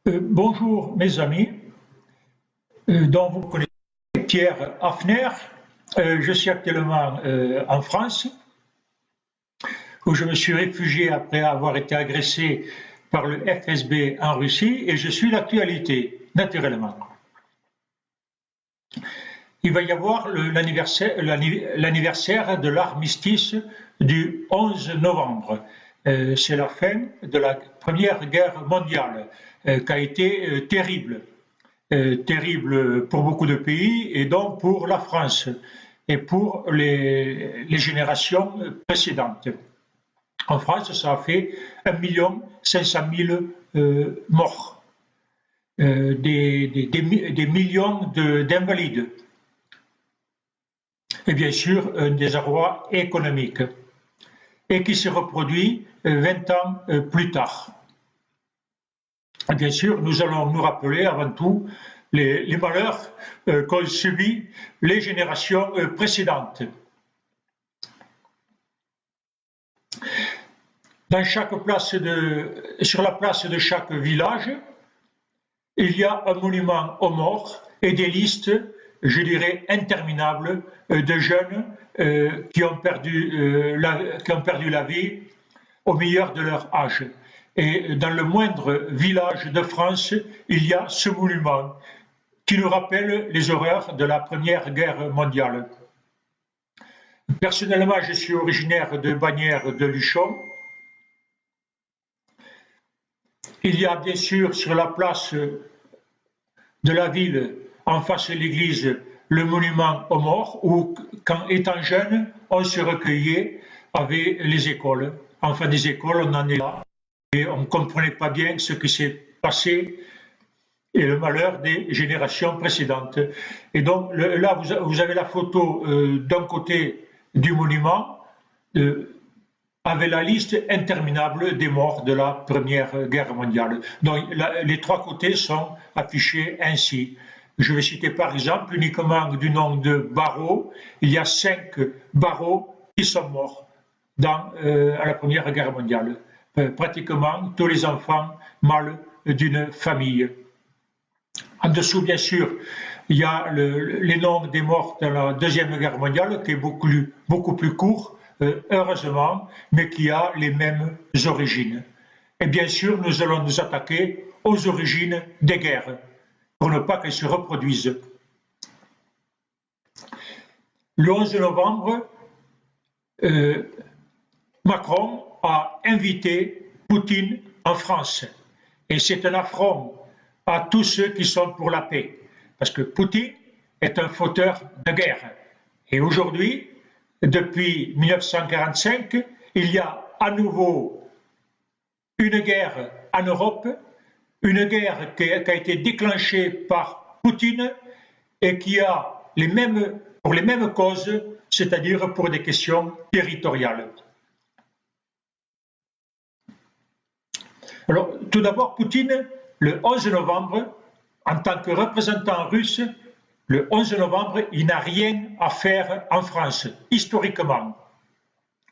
Bonjour mes amis, dont vous connaissez Pierre Hafner. Je suis actuellement en France, où je me suis réfugié après avoir été agressé par le FSB en Russie, et je suis l'actualité, naturellement. Il va y avoir l'anniversaire de l'armistice du 11 novembre. C'est la fin de la Première Guerre mondiale, qui a été terrible. Terrible pour beaucoup de pays et donc pour la France et pour les générations précédentes. En France, ça a fait 1 500 000 morts, des millions d'invalides et bien sûr un désarroi économique et qui se reproduit 20 ans plus tard. Et bien sûr, nous allons nous rappeler avant tout les malheurs qu'ont subis les générations précédentes. Sur la place de chaque village, il y a un monument aux morts et des listes, je dirais, interminables de jeunes qui ont perdu la vie au meilleur de leur âge. Et dans le moindre village de France, il y a ce monument qui nous rappelle les horreurs de la Première Guerre mondiale. Personnellement, je suis originaire de Bagnères de Luchon. Il y a bien sûr sur la place de la ville, en face de l'église, le monument aux morts, où, quand étant jeune, on se recueillait avec les écoles. Enfin, des écoles, on en est là. Et on ne comprenait pas bien ce qui s'est passé et le malheur des générations précédentes. Et donc là, vous avez la photo d'un côté du monument avec la liste interminable des morts de la Première Guerre mondiale. Donc les trois côtés sont affichés ainsi. Je vais citer par exemple uniquement du nom de Barrault. Il y a 5 Barrault qui sont morts à la Première Guerre mondiale. Pratiquement tous les enfants mâles d'une famille. En dessous, bien sûr, il y a les noms des morts de la Deuxième Guerre mondiale, qui est beaucoup plus court, heureusement, mais qui a les mêmes origines. Et bien sûr, nous allons nous attaquer aux origines des guerres, pour ne pas qu'elles se reproduisent. Le 11 novembre, Macron a invité Poutine en France. Et c'est un affront à tous ceux qui sont pour la paix. Parce que Poutine est un fauteur de guerre. Et aujourd'hui, depuis 1945, il y a à nouveau une guerre en Europe, une guerre qui a été déclenchée par Poutine et qui a pour les mêmes causes, c'est-à-dire pour des questions territoriales. Alors, tout d'abord, Poutine, le 11 novembre, en tant que représentant russe, le 11 novembre, il n'a rien à faire en France, historiquement.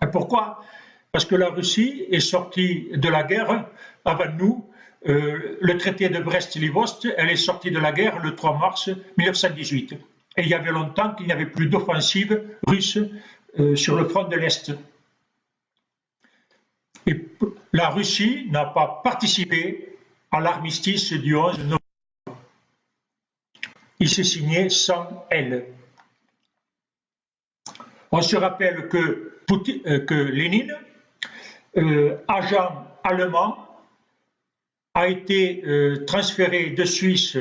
Et pourquoi? Parce que la Russie est sortie de la guerre avant nous. Le traité de Brest-Litovsk, elle est sortie de la guerre le 3 mars 1918. Et il y avait longtemps qu'il n'y avait plus d'offensive russe sur le front de l'Est. Et la Russie n'a pas participé à l'armistice du 11 novembre. Il s'est signé sans elle. On se rappelle que Lénine, agent allemand, a été transféré de Suisse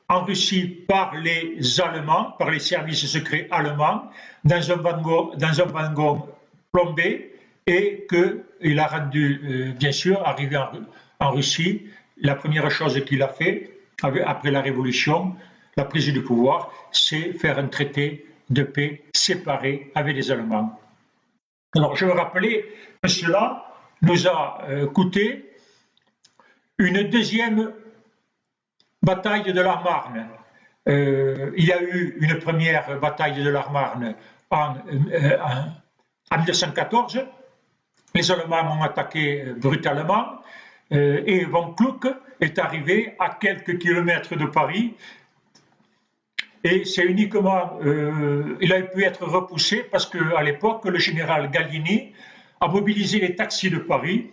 en Russie par les Allemands, par les services secrets allemands, dans un wagon plombé, et qu'il a rendu, bien sûr, arrivé en Russie, la première chose qu'il a fait, après la Révolution, la prise du pouvoir, c'est faire un traité de paix séparé avec les Allemands. Alors, je veux rappeler que cela nous a coûté une deuxième bataille de la Marne. Il y a eu une première bataille de la Marne en 1914. Les Allemands ont attaqué brutalement. Et von Kluck est arrivé à quelques kilomètres de Paris. Et c'est uniquement, il a pu être repoussé parce qu'à l'époque, le général Gallieni a mobilisé les taxis de Paris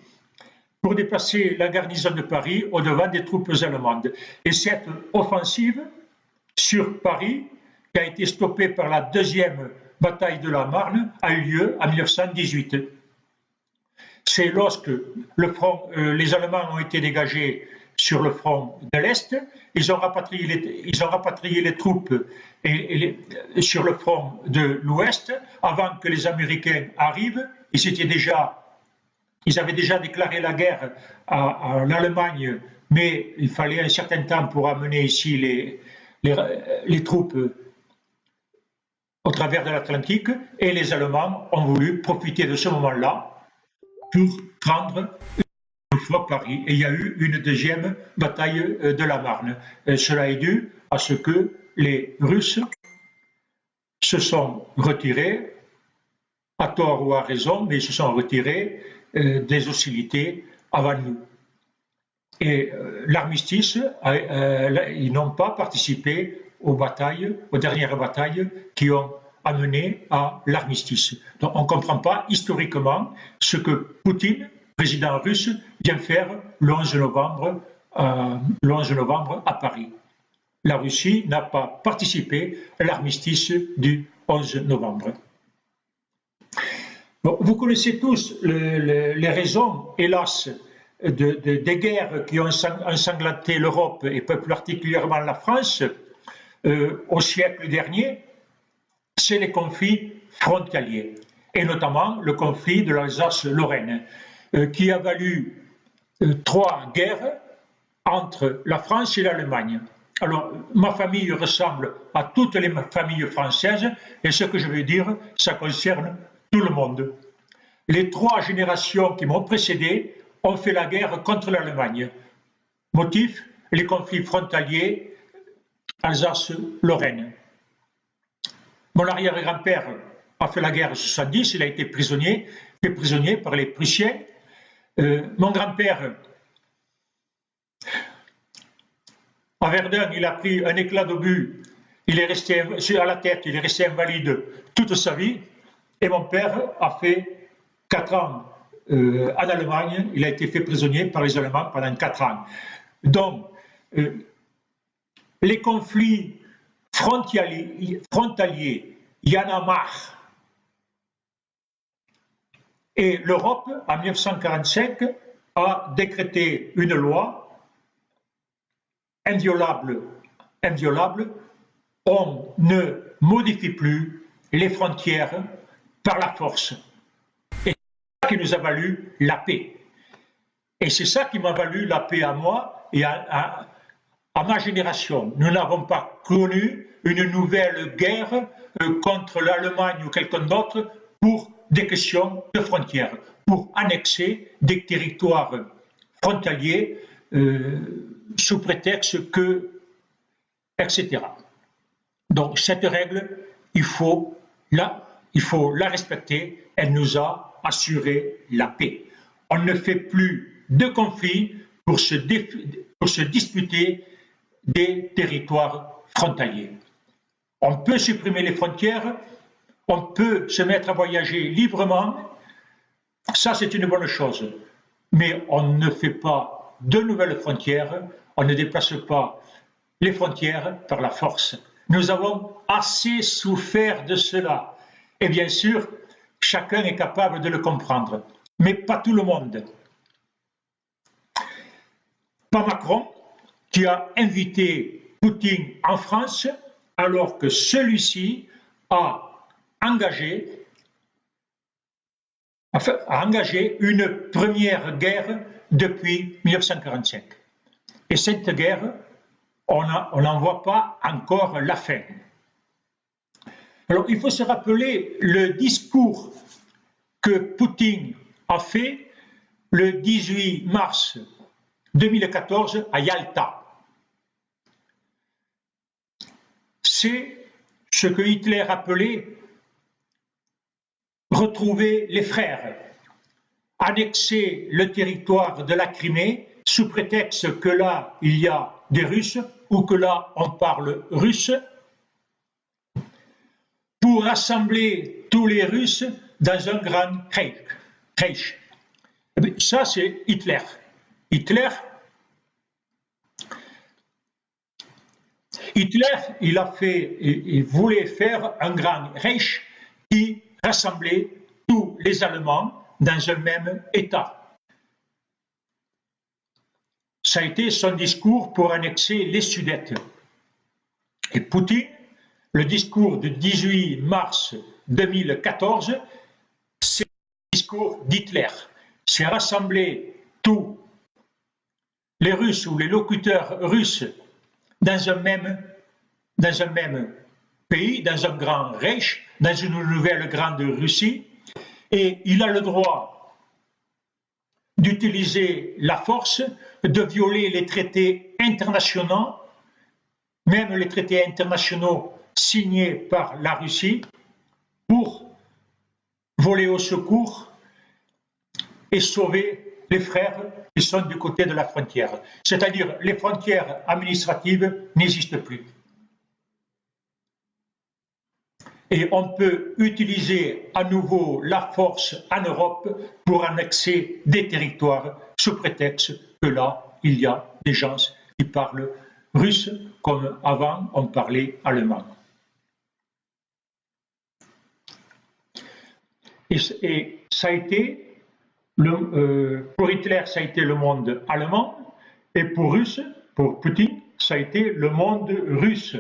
pour déplacer la garnison de Paris au-devant des troupes allemandes. Et cette offensive sur Paris, qui a été stoppée par la deuxième bataille de la Marne, a eu lieu en 1918. C'est lorsque les Allemands ont été dégagés sur le front de l'Est, ils ont rapatrié les troupes sur le front de l'Ouest avant que les Américains arrivent. Ils avaient déjà déclaré la guerre à l'Allemagne, mais il fallait un certain temps pour amener ici les troupes au travers de l'Atlantique, et les Allemands ont voulu profiter de ce moment-là pour prendre une fois Paris. Et il y a eu une deuxième bataille de la Marne. Cela est dû à ce que les Russes se sont retirés, à tort ou à raison, mais ils se sont retirés des hostilités avant nous. Et l'armistice, ils n'ont pas participé aux dernières batailles qui ont amené à l'armistice. Donc on ne comprend pas historiquement ce que Poutine, président russe, vient faire le 11 novembre à Paris. La Russie n'a pas participé à l'armistice du 11 novembre. Bon, vous connaissez tous les raisons, hélas, des guerres qui ont ensanglanté l'Europe et plus particulièrement la France au siècle dernier. C'est les conflits frontaliers, et notamment le conflit de l'Alsace-Lorraine, qui a valu 3 guerres entre la France et l'Allemagne. Alors, ma famille ressemble à toutes les familles françaises, et ce que je veux dire, ça concerne tout le monde. Les 3 générations qui m'ont précédé ont fait la guerre contre l'Allemagne. Motif, les conflits frontaliers Alsace-Lorraine. Mon arrière-grand-père a fait la guerre en 70, il a été fait prisonnier par les Prussiens. Mon grand-père, à Verdun, il a pris un éclat d'obus, il est resté à la tête, il est resté invalide toute sa vie. Et mon père a fait 4 ans en Allemagne, il a été fait prisonnier par les Allemands pendant 4 ans. Donc, les conflits frontaliers, il y en a marre. Et l'Europe, en 1945, a décrété une loi inviolable. On ne modifie plus les frontières par la force. Et c'est ça qui nous a valu la paix. Et c'est ça qui m'a valu la paix à moi et à ma génération. Nous n'avons pas connu une nouvelle guerre contre l'Allemagne ou quelqu'un d'autre pour des questions de frontières, pour annexer des territoires frontaliers sous prétexte que, etc. Donc cette règle, il faut la respecter, elle nous a assuré la paix. On ne fait plus de conflits pour se disputer des territoires frontaliers. On peut supprimer les frontières, on peut se mettre à voyager librement, ça c'est une bonne chose, mais on ne fait pas de nouvelles frontières, on ne déplace pas les frontières par la force. Nous avons assez souffert de cela, et bien sûr, chacun est capable de le comprendre, mais pas tout le monde. Pas Macron, qui a invité Poutine en France, alors que celui-ci a engagé une première guerre depuis 1945. Et cette guerre, on n'en voit pas encore la fin. Alors il faut se rappeler le discours que Poutine a fait le 18 mars 2014 à Yalta. C'est ce que Hitler appelait retrouver les frères. annexer le territoire de la Crimée sous prétexte que là, il y a des Russes ou que là, on parle russe, pour rassembler tous les Russes dans un grand Reich. Ça, c'est Hitler. Hitler, il voulait faire un grand Reich qui rassemblait tous les Allemands dans un même État. Ça a été son discours pour annexer les Sudètes. Et Poutine, le discours du 18 mars 2014, c'est le discours d'Hitler. C'est rassembler tous les Russes ou les locuteurs russes dans un même pays, dans un grand Reich, dans une nouvelle grande Russie, et il a le droit d'utiliser la force, de violer les traités internationaux, même les traités internationaux signés par la Russie, pour voler au secours et sauver les frères qui sont du côté de la frontière. C'est-à-dire les frontières administratives n'existent plus. Et on peut utiliser à nouveau la force en Europe pour annexer des territoires sous prétexte que là, il y a des gens qui parlent russe comme avant on parlait allemand. Et ça a été, pour Hitler, ça a été le monde allemand, et pour Poutine, ça a été le monde russe.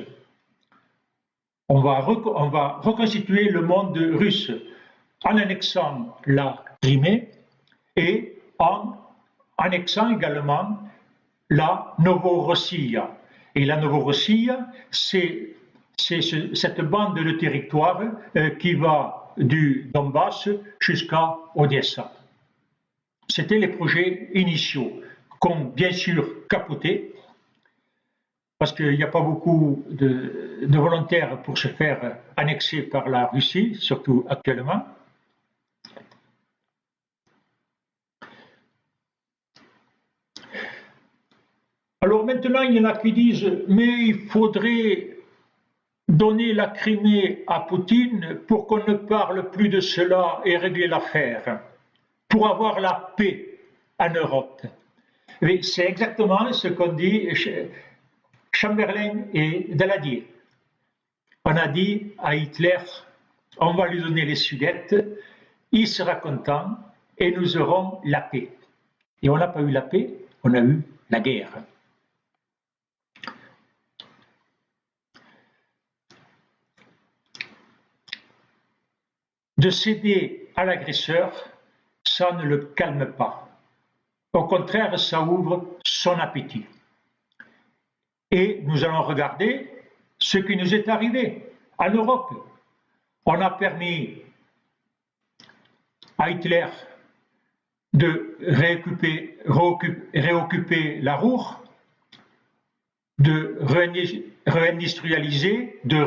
On va reconstituer le monde russe en annexant la Crimée et en annexant également la Novorossia. Et la Novorossia, c'est cette bande de territoire qui va du Donbass jusqu'à Odessa. C'était les projets initiaux qu'ont bien sûr capoté, parce qu'il n'y a pas beaucoup de volontaires pour se faire annexer par la Russie, surtout actuellement. Alors maintenant, il y en a qui disent « mais il faudrait donner la Crimée à Poutine pour qu'on ne parle plus de cela et régler l'affaire, pour avoir la paix en Europe ». C'est exactement ce qu'ont dit Chamberlain et Daladier. On a dit à Hitler, on va lui donner les Sudètes, il sera content et nous aurons la paix. Et on n'a pas eu la paix, on a eu la guerre. De céder à l'agresseur, ça ne le calme pas. Au contraire, ça ouvre son appétit. Et nous allons regarder ce qui nous est arrivé en Europe. On a permis à Hitler de réoccuper la Ruhr, de réindustrialiser, de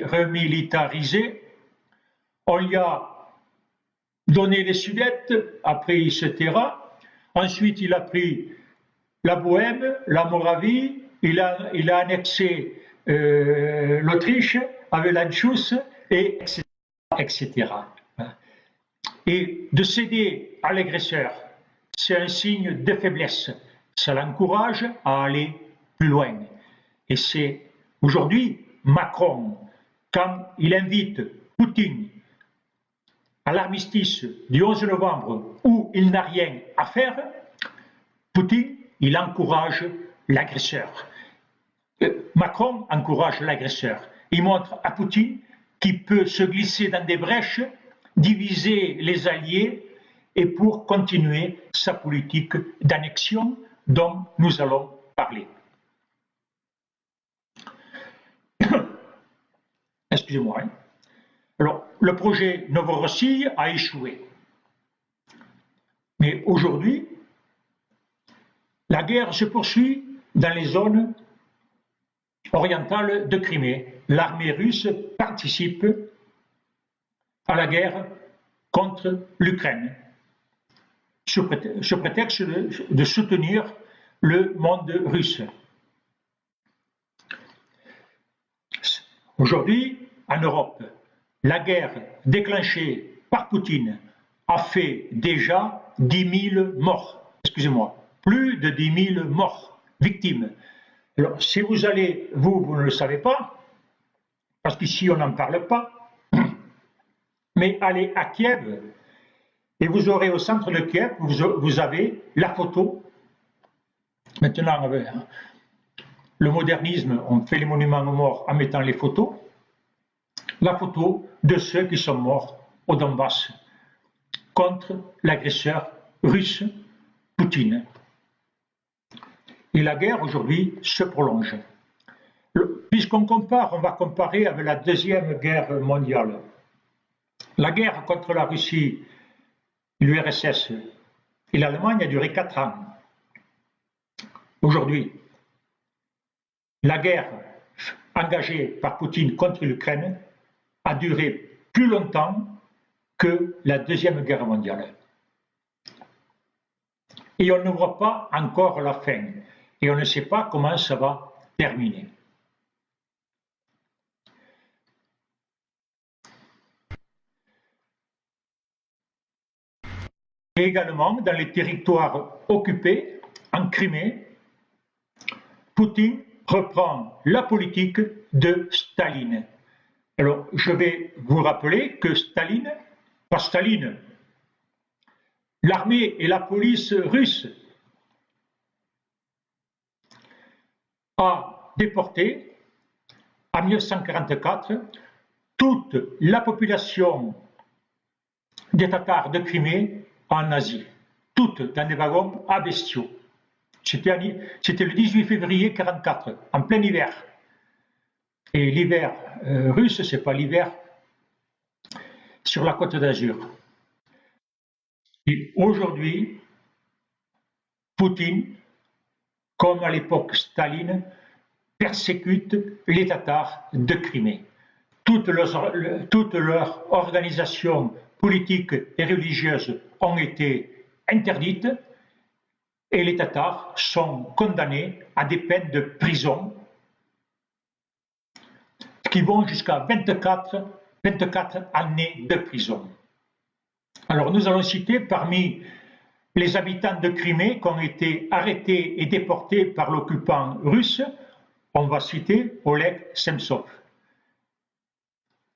remilitariser. On lui a donné les Sudètes, après il se taira. Ensuite, il a pris la Bohême, la Moravie, il a annexé l'Autriche avec l'Anschluss, et etc. Et de céder à l'agresseur, c'est un signe de faiblesse. Ça l'encourage à aller plus loin. Et c'est aujourd'hui Macron, quand il invite Poutine à l'armistice du 11 novembre où il n'a rien à faire, Poutine, il encourage l'agresseur. Macron encourage l'agresseur. Il montre à Poutine qu'il peut se glisser dans des brèches, diviser les alliés et pour continuer sa politique d'annexion dont nous allons parler. Excusez-moi. Alors, le projet Novorossie a échoué. Mais aujourd'hui, la guerre se poursuit dans les zones orientales de Crimée. L'armée russe participe à la guerre contre l'Ukraine, sous prétexte de soutenir le monde russe. Aujourd'hui, en Europe, la guerre déclenchée par Poutine a fait déjà 10 000 morts, excusez-moi, plus de 10 000 morts, victimes. Alors, si vous allez, vous ne le savez pas, parce qu'ici on n'en parle pas, mais allez à Kiev, et vous aurez au centre de Kiev, vous avez la photo. Maintenant, avec le modernisme, on fait les monuments aux morts en mettant les photos. La photo de ceux qui sont morts au Donbass contre l'agresseur russe Poutine. Et la guerre aujourd'hui se prolonge. Puisqu'on compare, on va comparer avec la Deuxième Guerre mondiale. La guerre contre la Russie, l'URSS et l'Allemagne a duré 4 ans. Aujourd'hui, la guerre engagée par Poutine contre l'Ukraine a duré plus longtemps que la Deuxième Guerre mondiale. Et on ne voit pas encore la fin. Et on ne sait pas comment ça va terminer. Et également, dans les territoires occupés, en Crimée, Poutine reprend la politique de Staline. Alors, je vais vous rappeler que Staline, par Staline, l'armée et la police russe a déporté, en 1944, toute la population des Tatars de Crimée en Asie, toutes dans des wagons à bestiaux. C'était le 18 février 1944, en plein hiver. Et l'hiver russe, ce n'est pas l'hiver sur la Côte d'Azur. Et aujourd'hui, Poutine, comme à l'époque Staline, persécute les Tatars de Crimée. Toutes leurs organisations politiques et religieuses ont été interdites et les Tatars sont condamnés à des peines de prison qui vont jusqu'à 24 années de prison. Alors nous allons citer parmi les habitants de Crimée qui ont été arrêtés et déportés par l'occupant russe, on va citer Oleg Sentsov.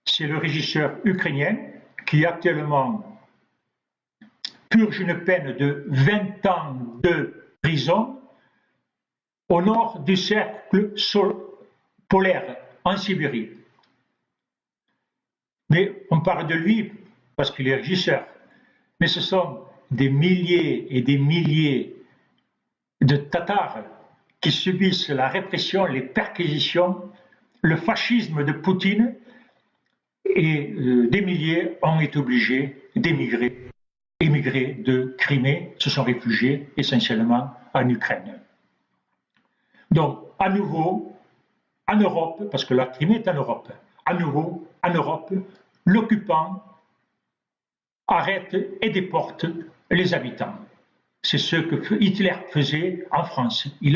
C'est le régisseur ukrainien qui actuellement purge une peine de 20 ans de prison au nord du cercle polaire en Sibérie. Mais on parle de lui parce qu'il est régisseur. Mais ce sont des milliers et des milliers de Tatars qui subissent la répression, les perquisitions, le fascisme de Poutine, et des milliers ont été obligés d'émigrer de Crimée, se sont réfugiés essentiellement en Ukraine. Donc, à nouveau, en Europe, parce que la Crimée est en Europe, à nouveau, en Europe, l'occupant arrête et déporte les habitants. C'est ce que Hitler faisait en France. Il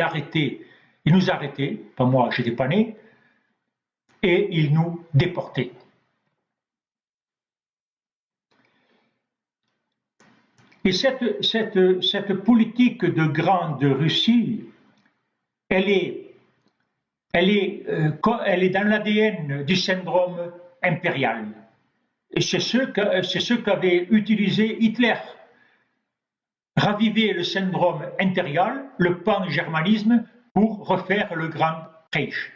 nous arrêtait, pas moi, j'étais pas né, et il nous déportait. Et cette politique de grande Russie, elle est dans l'ADN du syndrome impérial. Et c'est ce qu'avait utilisé Hitler. Raviver le syndrome impérial, le pan-germanisme, pour refaire le grand Reich.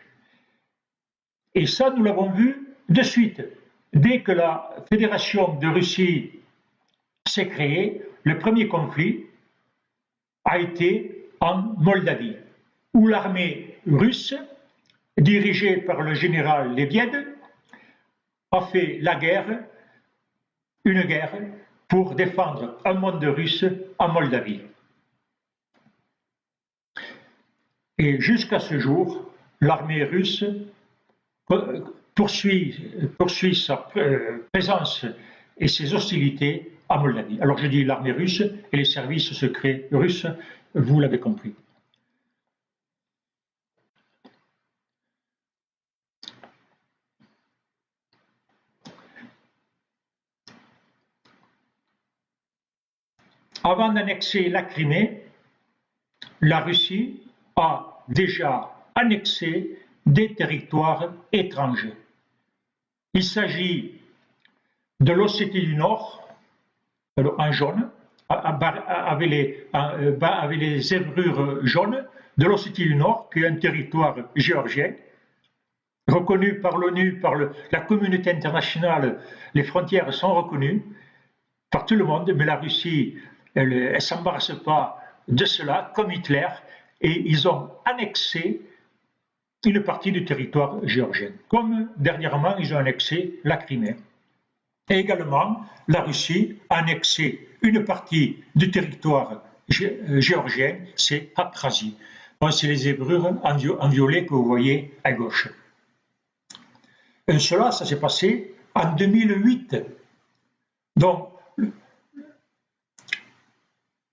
Et ça, nous l'avons vu de suite. Dès que la Fédération de Russie s'est créée, le premier conflit a été en Moldavie, où l'armée russe, dirigée par le général Lebed, a fait une guerre pour défendre un monde russe en Moldavie. Et jusqu'à ce jour, l'armée russe poursuit sa présence et ses hostilités à Moldavie. Alors je dis l'armée russe et les services secrets russes, vous l'avez compris. Avant d'annexer la Crimée, la Russie a déjà annexé des territoires étrangers. Il s'agit de l'Ossétie du Nord, en jaune, avec les zébrures jaunes, de l'Ossétie du Nord, qui est un territoire géorgien, reconnu par l'ONU, par la communauté internationale. Les frontières sont reconnues par tout le monde, mais la Russie, elle ne s'embarrasse pas de cela, comme Hitler, et ils ont annexé une partie du territoire géorgien, comme dernièrement ils ont annexé la Crimée. Et également, la Russie a annexé une partie du territoire géorgien, c'est Abkhazie. C'est les zébrures en violet que vous voyez à gauche. Et cela, ça s'est passé en 2008. Donc,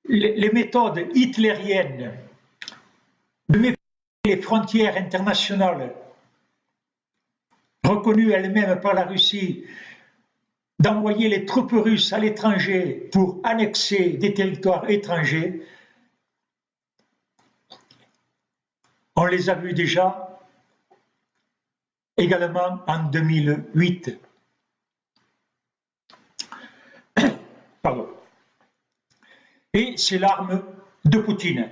les méthodes hitlériennes de mépriser les frontières internationales reconnues elles-mêmes par la Russie, d'envoyer les troupes russes à l'étranger pour annexer des territoires étrangers, on les a vus déjà également en 2008. Pardon. Et c'est l'arme de Poutine.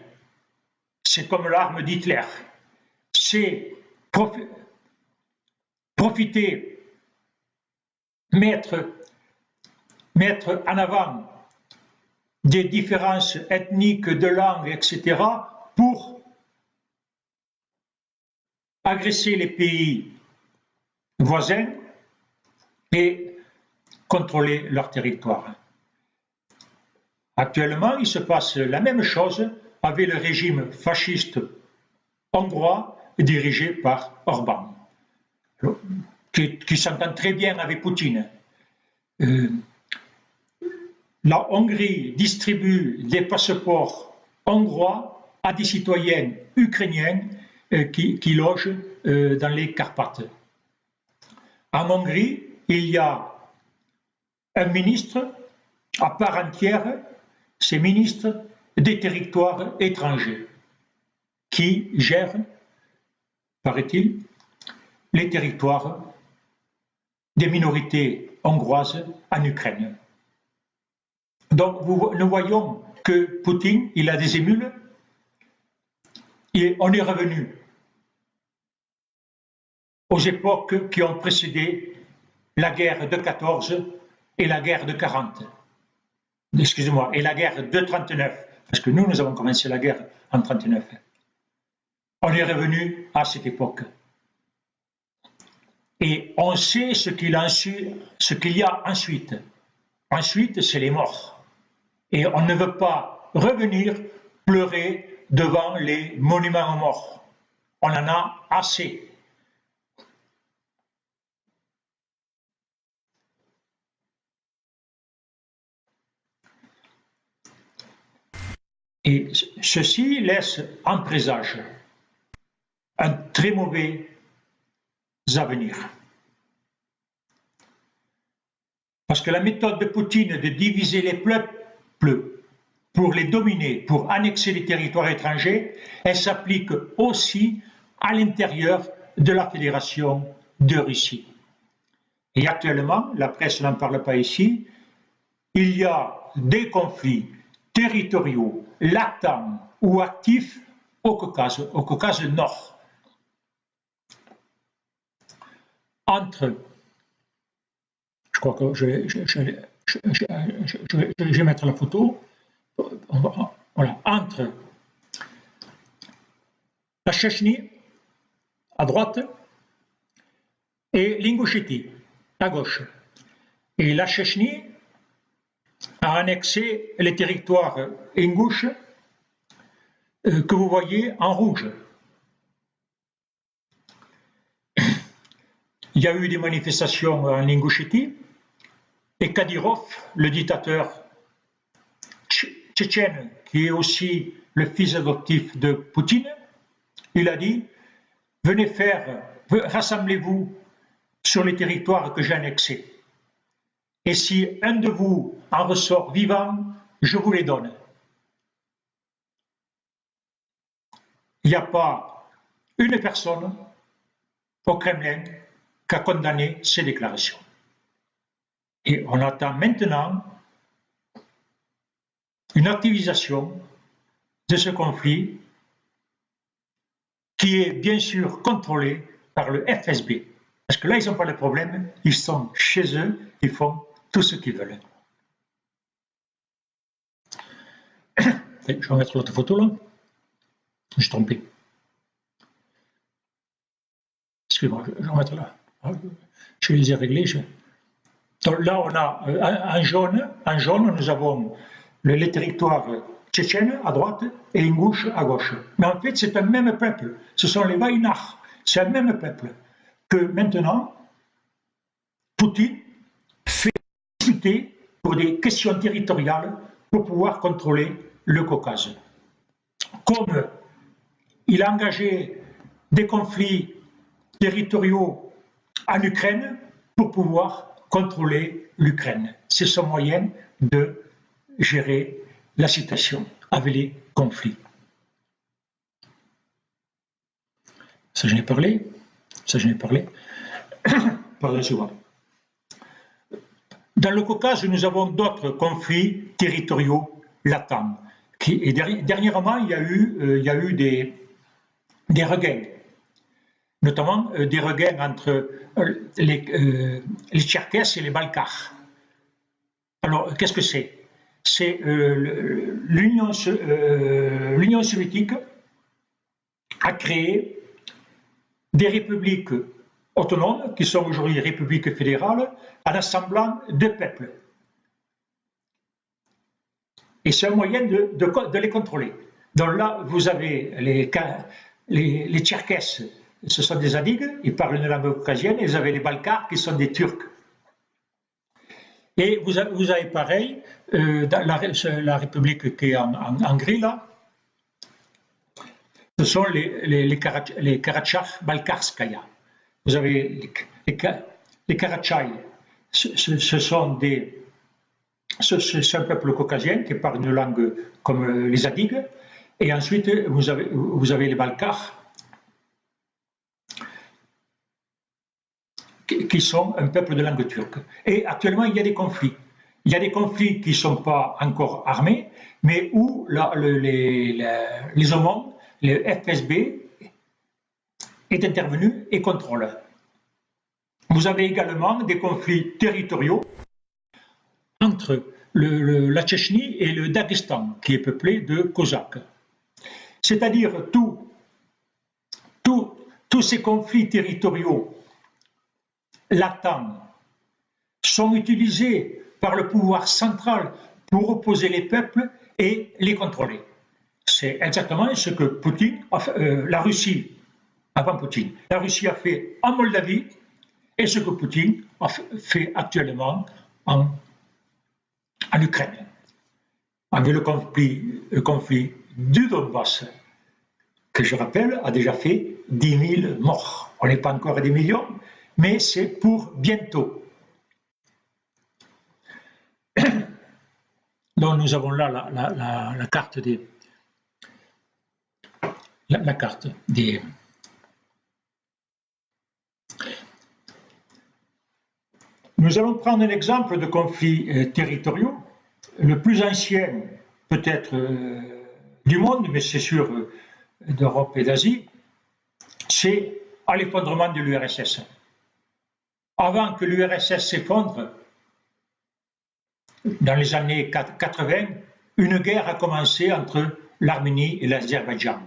C'est comme l'arme d'Hitler. C'est profiter, mettre en avant des différences ethniques, de langue, etc., pour agresser les pays voisins et contrôler leur territoire. Actuellement, il se passe la même chose avec le régime fasciste hongrois dirigé par Orban, qui s'entend très bien avec Poutine. La Hongrie distribue des passeports hongrois à des citoyens ukrainiens qui logent dans les Carpates. En Hongrie, il y a un ministre à part entière, c'est ministre des territoires étrangers, qui gère, paraît-il, les territoires des minorités hongroises en Ukraine. Donc nous voyons que Poutine, il a des émules et on est revenu aux époques qui ont précédé la guerre de 14 et la guerre de 40. Excusez-moi, et la guerre de 39, parce que nous avons commencé la guerre en 39. On est revenu à cette époque. Et on sait ce qu'il y a ensuite. Ensuite, c'est les morts. Et on ne veut pas revenir pleurer devant les monuments aux morts. On en a assez. Et ceci laisse en présage un très mauvais avenir. Parce que la méthode de Poutine de diviser les peuples pour les dominer, pour annexer les territoires étrangers, elle s'applique aussi à l'intérieur de la Fédération de Russie. Et actuellement, la presse n'en parle pas ici, il y a des conflits territoriaux latents ou actifs au Caucase Nord. Entre, je crois que je vais mettre la photo, voilà, entre la Tchétchénie à droite et l'Ingouchétie à gauche. Et la Tchétchénie a annexé les territoires ingouches que vous voyez en rouge. Il y a eu des manifestations en Ingouchétie Et Kadyrov, le dictateur tchétchène, qui est aussi le fils adoptif de Poutine, il a dit, rassemblez-vous sur les territoires que j'ai annexés. Et si un de vous en ressort vivant, je vous les donne. Il n'y a pas une personne au Kremlin qui a condamné ces déclarations. Et on attend maintenant une activisation de ce conflit qui est bien sûr contrôlé par le FSB. Parce que là, ils n'ont pas de problème, ils sont chez eux, ils font tout ce qu'ils veulent. Je vais mettre l'autre photo là. Je suis trompé. Excusez-moi, je vais remettre là. Je les ai réglés. Donc là, on a en jaune, nous avons les territoires tchétchènes à droite et Ingouche à gauche. Mais en fait, c'est un même peuple. Ce sont les Vaïnars. C'est un même peuple que maintenant, Poutine fait discuter pour des questions territoriales pour pouvoir contrôler le Caucase. Comme il a engagé des conflits territoriaux en Ukraine pour pouvoir contrôler l'Ukraine. C'est son moyen de gérer la situation avec les conflits. Ça, j'en ai parlé. Pardon. Dans le Caucase, nous avons d'autres conflits territoriaux latents. Et dernièrement, il y a eu des regains, notamment des regains entre les Tcherkesses et les Balkars. Alors, qu'est-ce que c'est? C'est l'Union soviétique a créé des républiques autonomes, qui sont aujourd'hui républiques fédérales, en assemblant deux peuples. Et c'est un moyen de les contrôler. Donc là, vous avez les Tcherkesses, ce sont des Adygues, ils parlent une langue caucasienne, et vous avez les Balkars qui sont des Turcs. Et vous avez pareil, dans la république qui est en gris là, ce sont les Karachakh-Balkarskaya. Vous avez les Karachay, c'est un peuple caucasien qui parle une langue comme les Adygues, et ensuite vous avez les Balkars qui sont un peuple de langue turque. Et actuellement, il y a des conflits. Il y a des conflits qui ne sont pas encore armés, mais où les OMON, le FSB, est intervenu et contrôle. Vous avez également des conflits territoriaux entre la Tchétchénie et le Daghestan, qui est peuplé de Cosaques. C'est-à-dire tous ces conflits territoriaux latents sont utilisés par le pouvoir central pour opposer les peuples et les contrôler. C'est exactement ce que la Russie, avant Poutine, la Russie a fait en Moldavie et ce que Poutine a fait actuellement en Ukraine, avec le conflit du Donbass, que je rappelle a déjà fait 10 000 morts. On n'est pas encore à des millions, mais c'est pour bientôt. Donc nous avons là la carte des... La carte des... Nous allons prendre un exemple de conflits territoriaux. Le plus ancien, peut-être, du monde, mais c'est sûr d'Europe et d'Asie, c'est à l'effondrement de l'URSS. Avant que l'URSS s'effondre, dans les années 80, une guerre a commencé entre l'Arménie et l'Azerbaïdjan.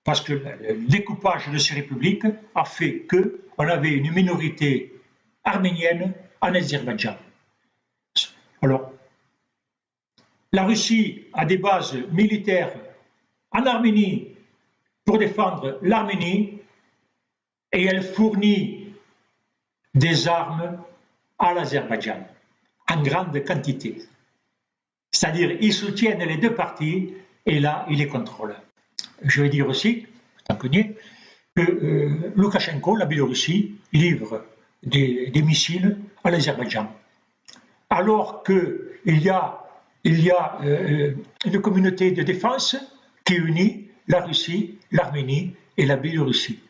Parce que le découpage de ces républiques a fait qu'on avait une minorité arménienne en Azerbaïdjan. Alors, la Russie a des bases militaires en Arménie pour défendre l'Arménie et elle fournit des armes à l'Azerbaïdjan. en grande quantité. C'est-à-dire, ils soutiennent les deux parties et là, ils les contrôlent. Je vais dire aussi, tant que Loukachenko, la Biélorussie, livre des missiles à l'Azerbaïdjan. Alors qu'il y a une communauté de défense qui unit la Russie, l'Arménie et la Biélorussie.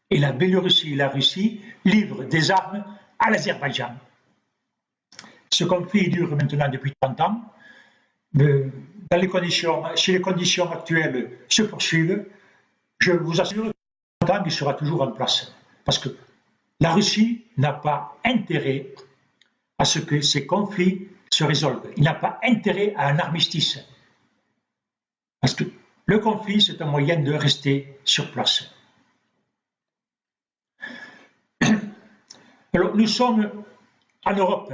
Et la Biélorussie et la Russie livrent des armes à l'Azerbaïdjan. Ce conflit dure maintenant depuis 30 ans. Si les conditions actuelles se poursuivent, je vous assure qu'il sera toujours en place. Parce que la Russie n'a pas intérêt à ce que ces conflits se résolvent. Il n'a pas intérêt à un armistice. Parce que le conflit, c'est un moyen de rester sur place. Alors, nous sommes en Europe.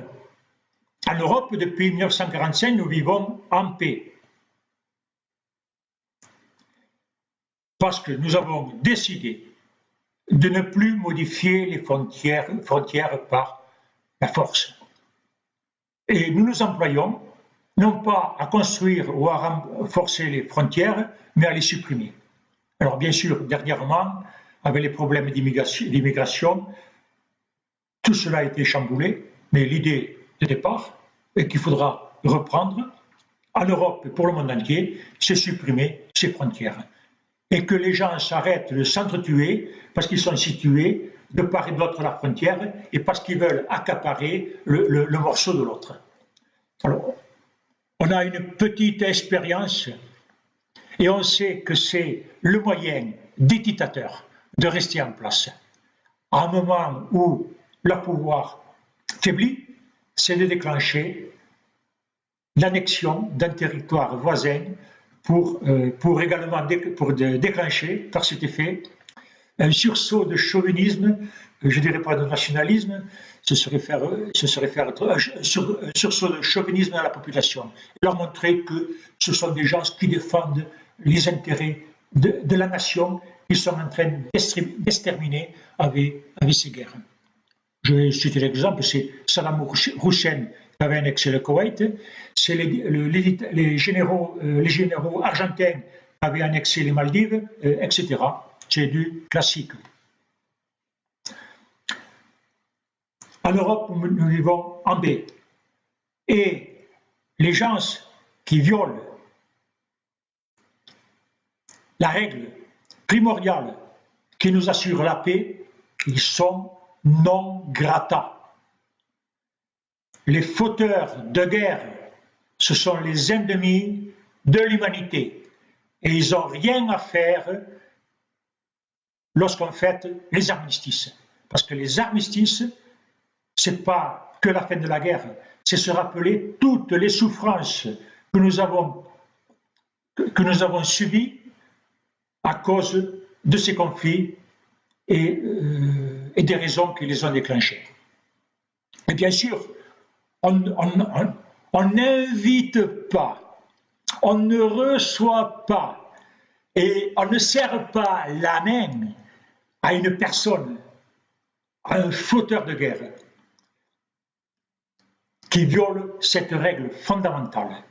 En Europe, depuis 1945, nous vivons en paix. Parce que nous avons décidé de ne plus modifier les frontières par la force. Et nous nous employons non pas à construire ou à renforcer les frontières, mais à les supprimer. Alors bien sûr, dernièrement, avec les problèmes d'immigration, tout cela a été chamboulé, mais l'idée de départ est qu'il faudra reprendre en Europe et pour le monde entier, c'est supprimer ces frontières. Et que les gens s'arrêtent de s'entretuer parce qu'ils sont situés de part et d'autre de la frontière et parce qu'ils veulent accaparer le morceau de l'autre. Alors, on a une petite expérience et on sait que c'est le moyen des dictateurs de rester en place. À un moment où leur pouvoir faiblit, c'est de déclencher l'annexion d'un territoire voisin pour déclencher par cet effet un sursaut de chauvinisme, je ne dirais pas de nationalisme, ce serait faire un sursaut de chauvinisme à la population, et leur montrer que ce sont des gens qui défendent les intérêts de la nation, qu'ils sont en train d'exterminer avec ces guerres. Je vais citer l'exemple, c'est Saddam Hussein qui avait annexé le Koweït, c'est les généraux argentins qui avaient annexé les Maldives, etc. C'est du classique. En Europe, nous vivons en paix. Et les gens qui violent la règle primordiale qui nous assure la paix, ils sont non grata. Les fauteurs de guerre, ce sont les ennemis de l'humanité. Et ils n'ont rien à faire lorsqu'on fête les armistices. Parce que les armistices, ce n'est pas que la fin de la guerre, c'est se rappeler toutes les souffrances que nous avons subies à cause de ces conflits et des raisons qui les ont déclenchés. Et bien sûr, on n'invite pas, on ne reçoit pas et on ne serre pas la main à une personne, à un fauteur de guerre qui viole cette règle fondamentale.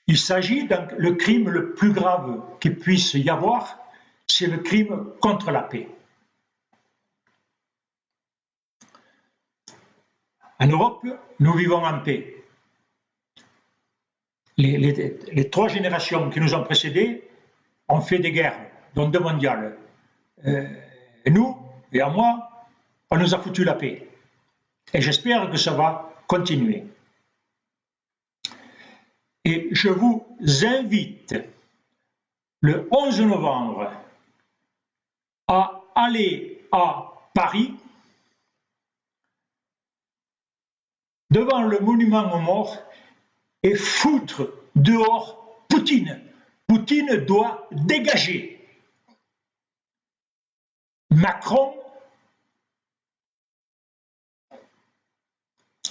Il s'agit donc le crime le plus grave qu'il puisse y avoir, c'est le crime contre la paix. En Europe, nous vivons en paix. Les 3 générations qui nous ont précédés ont fait des guerres, dont 2 mondiales. Et nous, et à moi, on nous a foutu la paix. Et j'espère que ça va continuer. Et je vous invite, le 11 novembre, à aller à Paris, devant le monument aux morts, et foutre dehors Poutine. Poutine doit dégager. Macron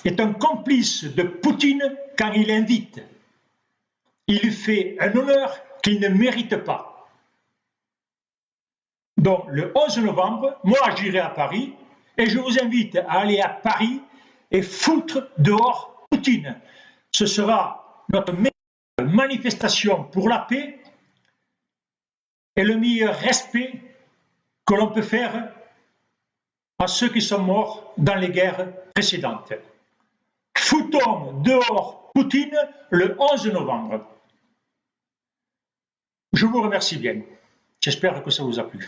est un complice de Poutine quand il invite. Il lui fait un honneur qu'il ne mérite pas. Donc le 11 novembre, moi j'irai à Paris et je vous invite à aller à Paris et foutre dehors Poutine. Ce sera notre meilleure manifestation pour la paix et le meilleur respect que l'on peut faire à ceux qui sont morts dans les guerres précédentes. Foutons dehors Poutine le 11 novembre. Je vous remercie bien. J'espère que ça vous a plu.